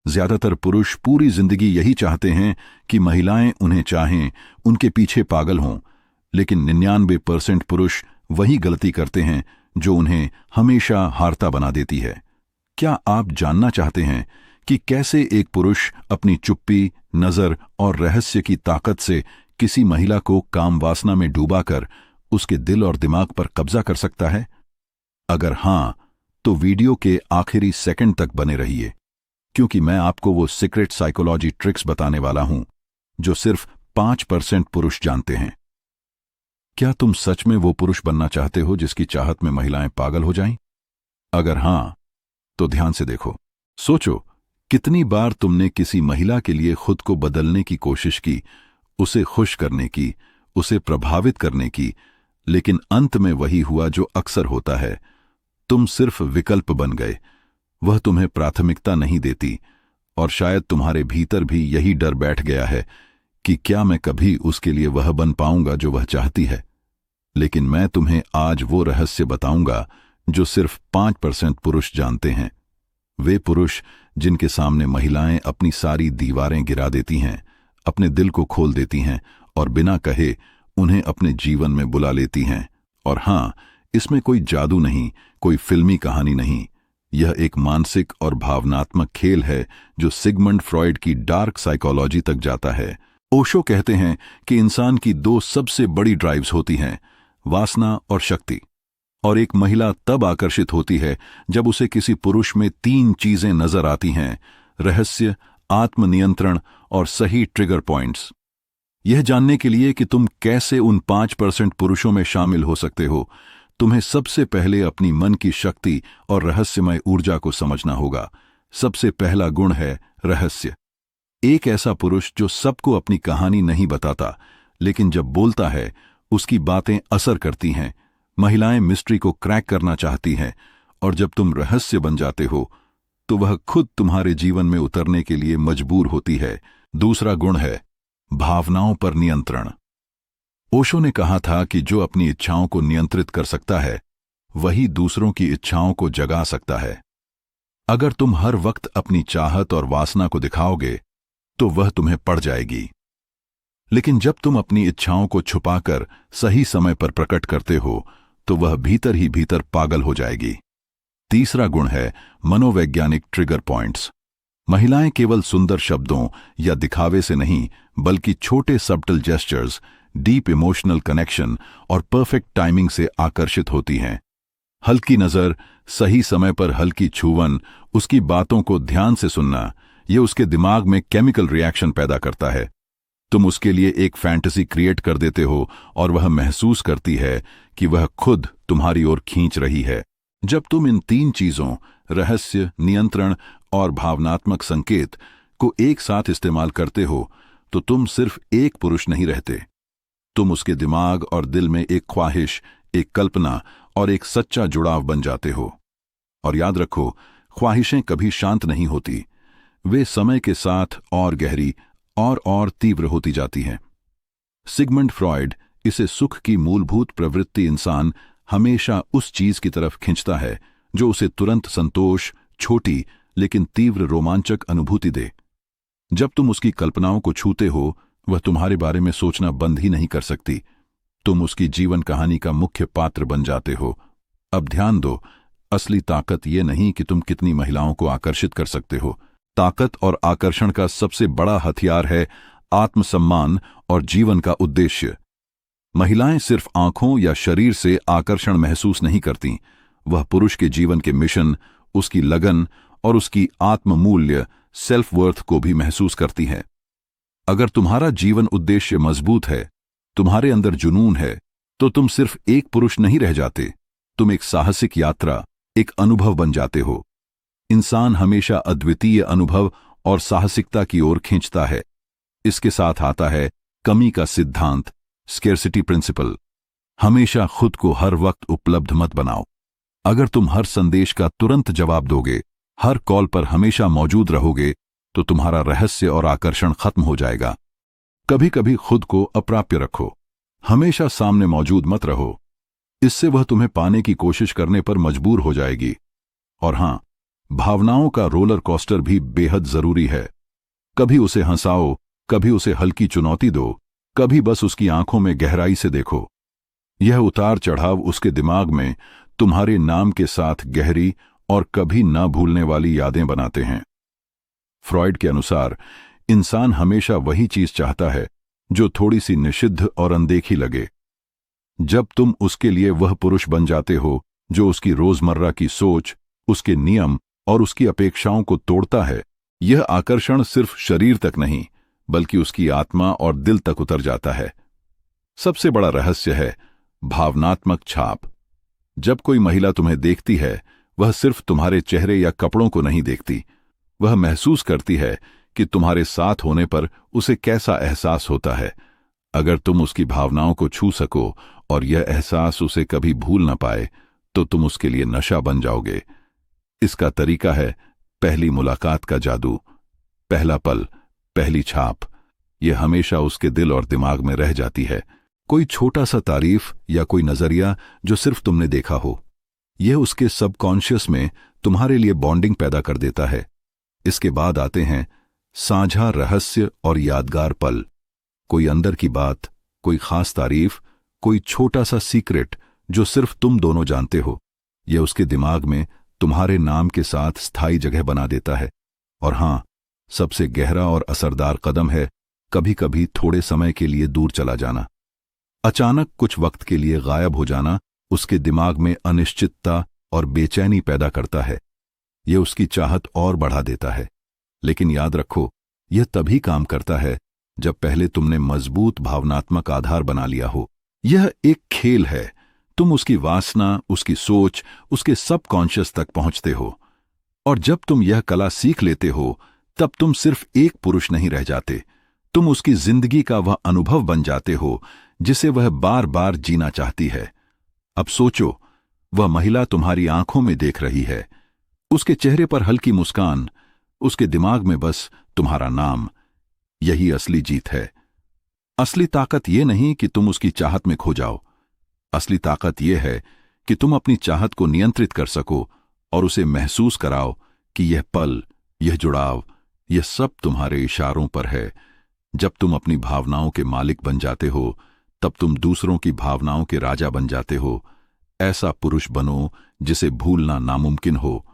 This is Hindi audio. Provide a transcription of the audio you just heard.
ज्यादातर पुरुष पूरी जिंदगी यही चाहते हैं कि महिलाएं उन्हें चाहें, उनके पीछे पागल हों, लेकिन 99% पुरुष वही गलती करते हैं जो उन्हें हमेशा हारता बना देती है। क्या आप जानना चाहते हैं कि कैसे एक पुरुष अपनी चुप्पी, नजर और रहस्य की ताकत से किसी महिला को काम वासना में डूबाकर उसके दिल और दिमाग पर कब्जा कर सकता है? अगर हां, तो वीडियो के आखिरी सेकंड तक बने रहिए, क्योंकि मैं आपको वो सीक्रेट साइकोलॉजी ट्रिक्स बताने वाला हूं जो सिर्फ 5% पुरुष जानते हैं। क्या तुम सच में वो पुरुष बनना चाहते हो जिसकी चाहत में महिलाएं पागल हो जाएं? अगर हां, तो ध्यान से देखो। सोचो, कितनी बार तुमने किसी महिला के लिए खुद को बदलने की कोशिश की, उसे खुश करने की, उसे प्रभावित करने की, लेकिन अंत में वही हुआ जो अक्सर होता है। तुम सिर्फ विकल्प बन गए, वह तुम्हें प्राथमिकता नहीं देती, और शायद तुम्हारे भीतर भी यही डर बैठ गया है कि क्या मैं कभी उसके लिए वह बन पाऊंगा जो वह चाहती है। लेकिन मैं तुम्हें आज वो रहस्य बताऊंगा जो सिर्फ 5% पुरुष जानते हैं। वे पुरुष जिनके सामने महिलाएं अपनी सारी दीवारें गिरा देती हैं, अपने दिल को खोल देती हैं और बिना कहे उन्हें अपने जीवन में बुला लेती हैं। और हां, इसमें कोई जादू नहीं, कोई फिल्मी कहानी नहीं। यह एक मानसिक और भावनात्मक खेल है जो सिगमंड फ्रॉइड की डार्क साइकोलॉजी तक जाता है। ओशो कहते हैं कि इंसान की 2 सबसे बड़ी ड्राइव्स होती हैं, वासना और शक्ति। और एक महिला तब आकर्षित होती है जब उसे किसी पुरुष में 3 चीजें नजर आती हैं: रहस्य, आत्मनियंत्रण और सही ट्रिगर पॉइंट्स। यह जानने के लिए कि तुम कैसे उन 5% पुरुषों में शामिल हो सकते हो, तुम्हें सबसे पहले अपनी मन की शक्ति और रहस्यमय ऊर्जा को समझना होगा। सबसे पहला गुण है रहस्य। एक ऐसा पुरुष जो सबको अपनी कहानी नहीं बताता, लेकिन जब बोलता है उसकी बातें असर करती हैं। महिलाएं मिस्ट्री को क्रैक करना चाहती हैं, और जब तुम रहस्य बन जाते हो तो वह खुद तुम्हारे जीवन में उतरने के लिए मजबूर होती है। दूसरा गुण है भावनाओं पर नियंत्रण। ओशो ने कहा था कि जो अपनी इच्छाओं को नियंत्रित कर सकता है, वही दूसरों की इच्छाओं को जगा सकता है। अगर तुम हर वक्त अपनी चाहत और वासना को दिखाओगे, तो वह तुम्हें पड़ जाएगी। लेकिन जब तुम अपनी इच्छाओं को छुपाकर सही समय पर प्रकट करते हो, तो वह भीतर ही भीतर पागल हो जाएगी। तीसरा गुण है मनोवैज्ञानिक ट्रिगर पॉइंट्स। महिलाएं केवल सुंदर शब्दों या दिखावे से नहीं, बल्कि छोटे subtle gestures, deep emotional connection और परफेक्ट टाइमिंग से आकर्षित होती हैं। हल्की नजर, सही समय पर हल्की छुवन, उसकी बातों को ध्यान से सुनना, यह उसके दिमाग में केमिकल रिएक्शन पैदा करता है। तुम उसके लिए एक फैंटेसी क्रिएट कर देते हो और वह महसूस करती है कि वह खुद तुम्हारी ओर खींच रही है। जब तुम इन 3 चीजों, रहस्य, नियंत्रण और भावनात्मक संकेत, को एक साथ इस्तेमाल करते हो, तो तुम सिर्फ एक पुरुष नहीं रहते। तुम उसके दिमाग और दिल में एक ख्वाहिश, एक कल्पना और एक सच्चा जुड़ाव बन जाते हो। और याद रखो, ख्वाहिशें कभी शांत नहीं होती, वे समय के साथ और गहरी और तीव्र होती जाती हैं। सिगमंड फ्रॉइड इसे सुख की मूलभूत प्रवृत्ति इंसान हमेशा उस चीज की तरफ खींचता है जो उसे तुरंत संतोष, छोटी लेकिन तीव्र रोमांचक अनुभूति दे। जब तुम उसकी कल्पनाओं को छूते हो, वह तुम्हारे बारे में सोचना बंद ही नहीं कर सकती। तुम उसकी जीवन कहानी का मुख्य पात्र बन जाते हो। अब ध्यान दो, असली ताकत ये नहीं कि तुम कितनी महिलाओं को आकर्षित कर सकते हो। ताकत और आकर्षण का सबसे बड़ा हथियार है आत्मसम्मान और जीवन का उद्देश्य। महिलाएं सिर्फ आंखों या शरीर से आकर्षण महसूस नहीं करती, वह पुरुष के जीवन के मिशन, उसकी लगन और उसकी आत्ममूल्य, सेल्फ वर्थ को भी महसूस करती हैं। अगर तुम्हारा जीवन उद्देश्य मजबूत है, तुम्हारे अंदर जुनून है, तो तुम सिर्फ एक पुरुष नहीं रह जाते, तुम एक साहसिक यात्रा, एक अनुभव बन जाते हो। इंसान हमेशा अद्वितीय अनुभव और साहसिकता की ओर खींचता है। इसके साथ आता है कमी का सिद्धांत, स्केर्सिटी प्रिंसिपल। हमेशा खुद को हर वक्त उपलब्ध मत बनाओ। अगर तुम हर संदेश का तुरंत जवाब दोगे, हर कॉल पर हमेशा मौजूद रहोगे, तो तुम्हारा रहस्य और आकर्षण खत्म हो जाएगा। कभी कभी खुद को अप्राप्य रखो, हमेशा सामने मौजूद मत रहो, इससे वह तुम्हें पाने की कोशिश करने पर मजबूर हो जाएगी। और हां, भावनाओं का रोलर कोस्टर भी बेहद जरूरी है। कभी उसे हंसाओ, कभी उसे हल्की चुनौती दो, कभी बस उसकी आंखों में गहराई से देखो। यह उतार चढ़ाव उसके दिमाग में तुम्हारे नाम के साथ गहरी और कभी न भूलने वाली यादें बनाते हैं। फ्रॉइड के अनुसार इंसान हमेशा वही चीज चाहता है जो थोड़ी सी निषिद्ध और अनदेखी लगे। जब तुम उसके लिए वह पुरुष बन जाते हो जो उसकी रोजमर्रा की सोच, उसके नियम और उसकी अपेक्षाओं को तोड़ता है, यह आकर्षण सिर्फ शरीर तक नहीं बल्कि उसकी आत्मा और दिल तक उतर जाता है। सबसे बड़ा रहस्य है भावनात्मक छाप। जब कोई महिला तुम्हें देखती है, वह सिर्फ तुम्हारे चेहरे या कपड़ों को नहीं देखती, वह महसूस करती है कि तुम्हारे साथ होने पर उसे कैसा एहसास होता है। अगर तुम उसकी भावनाओं को छू सको और यह एहसास उसे कभी भूल न पाए, तो तुम उसके लिए नशा बन जाओगे। इसका तरीका है पहली मुलाकात का जादू। पहला पल, पहली छाप, यह हमेशा उसके दिल और दिमाग में रह जाती है। कोई छोटा सा तारीफ या कोई नजरिया जो सिर्फ तुमने देखा हो, यह उसके सबकॉन्शियस में तुम्हारे लिए बॉन्डिंग पैदा कर देता है। इसके बाद आते हैं साझा रहस्य और यादगार पल। कोई अंदर की बात, कोई खास तारीफ, कोई छोटा सा सीक्रेट जो सिर्फ तुम दोनों जानते हो, यह उसके दिमाग में तुम्हारे नाम के साथ स्थायी जगह बना देता है। और हां, सबसे गहरा और असरदार कदम है कभी कभी थोड़े समय के लिए दूर चला जाना। अचानक कुछ वक्त के लिए गायब हो जाना उसके दिमाग में अनिश्चितता और बेचैनी पैदा करता है। यह उसकी चाहत और बढ़ा देता है। लेकिन याद रखो, यह तभी काम करता है जब पहले तुमने मजबूत भावनात्मक आधार बना लिया हो। यह एक खेल है। तुम उसकी वासना, उसकी सोच, उसके सबकॉन्शियस तक पहुंचते हो। और जब तुम यह कला सीख लेते हो, तब तुम सिर्फ एक पुरुष नहीं रह जाते, तुम उसकी जिंदगी का वह अनुभव बन जाते हो जिसे वह बार बार जीना चाहती है। अब सोचो, वह महिला तुम्हारी आंखों में देख रही है, उसके चेहरे पर हल्की मुस्कान, उसके दिमाग में बस तुम्हारा नाम। यही असली जीत है। असली ताकत यह नहीं कि तुम उसकी चाहत में खो जाओ। असली ताकत यह है कि तुम अपनी चाहत को नियंत्रित कर सको और उसे महसूस कराओ कि यह पल, यह जुड़ाव, यह सब तुम्हारे इशारों पर है। जब तुम अपनी भावनाओं के मालिक बन जाते हो, तब तुम दूसरों की भावनाओं के राजा बन जाते हो। ऐसा पुरुष बनो जिसे भूलना नामुमकिन हो।